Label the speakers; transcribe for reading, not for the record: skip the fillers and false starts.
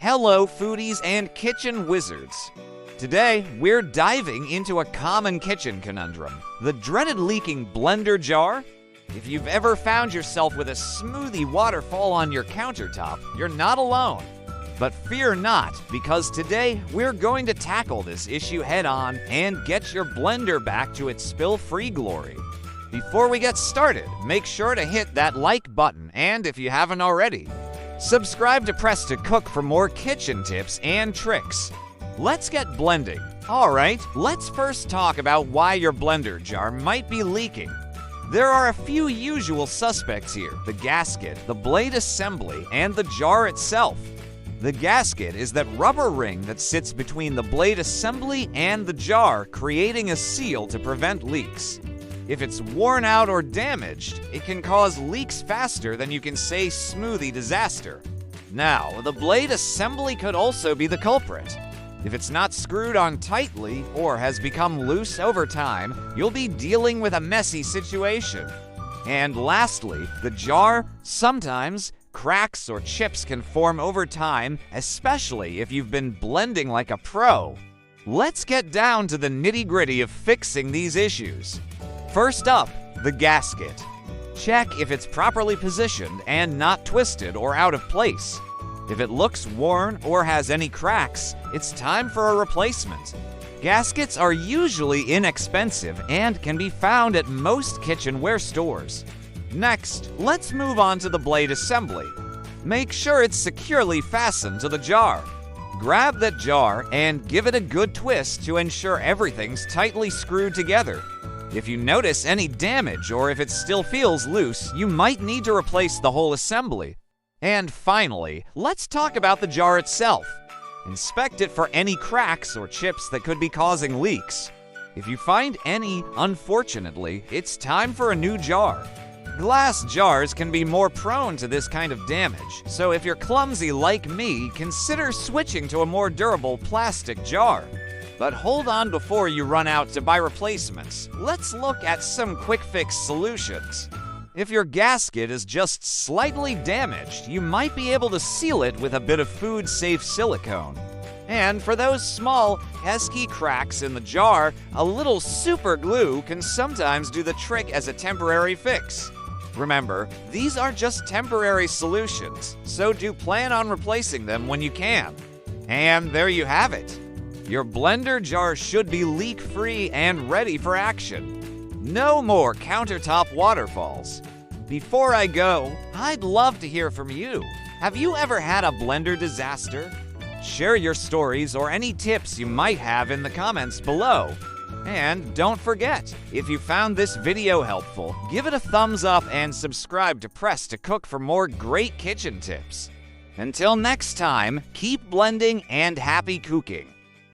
Speaker 1: Hello, foodies and kitchen wizards. Today, we're diving into a common kitchen conundrum, the dreaded leaking blender jar. If you've ever found yourself with a smoothie waterfall on your countertop, you're not alone. But fear not, because today we're going to tackle this issue head-on and get your blender back to its spill-free glory. Before we get started, make sure to hit that like button, and if you haven't already, subscribe to Press to Cook for more kitchen tips and tricks. Let's get blending. Alright, let's first talk about why your blender jar might be leaking. There are a few usual suspects here: the gasket, the blade assembly, and the jar itself. The gasket is that rubber ring that sits between the blade assembly and the jar, creating a seal to prevent leaks. If it's worn out or damaged, it can cause leaks faster than you can say smoothie disaster. Now, the blade assembly could also be the culprit. If it's not screwed on tightly or has become loose over time, you'll be dealing with a messy situation. And lastly, the jar. Sometimes cracks or chips can form over time, especially if you've been blending like a pro. Let's get down to the nitty-gritty of fixing these issues. First up, the gasket. Check if it's properly positioned and not twisted or out of place. If it looks worn or has any cracks, it's time for a replacement. Gaskets are usually inexpensive and can be found at most kitchenware stores. Next, let's move on to the blade assembly. Make sure it's securely fastened to the jar. Grab that jar and give it a good twist to ensure everything's tightly screwed together. If you notice any damage or if it still feels loose, you might need to replace the whole assembly. And finally, let's talk about the jar itself. Inspect it for any cracks or chips that could be causing leaks. If you find any, unfortunately, it's time for a new jar. Glass jars can be more prone to this kind of damage, so if you're clumsy like me, consider switching to a more durable plastic jar. But hold on before you run out to buy replacements. Let's look at some quick-fix solutions. If your gasket is just slightly damaged, you might be able to seal it with a bit of food-safe silicone. And for those small, pesky cracks in the jar, a little super glue can sometimes do the trick as a temporary fix. Remember, these are just temporary solutions, so do plan on replacing them when you can. And there you have it. Your blender jar should be leak-free and ready for action. No more countertop waterfalls. Before I go, I'd love to hear from you. Have you ever had a blender disaster? Share your stories or any tips you might have in the comments below. And don't forget, if you found this video helpful, give it a thumbs up and subscribe to Press to Cook for more great kitchen tips. Until next time, keep blending and happy cooking.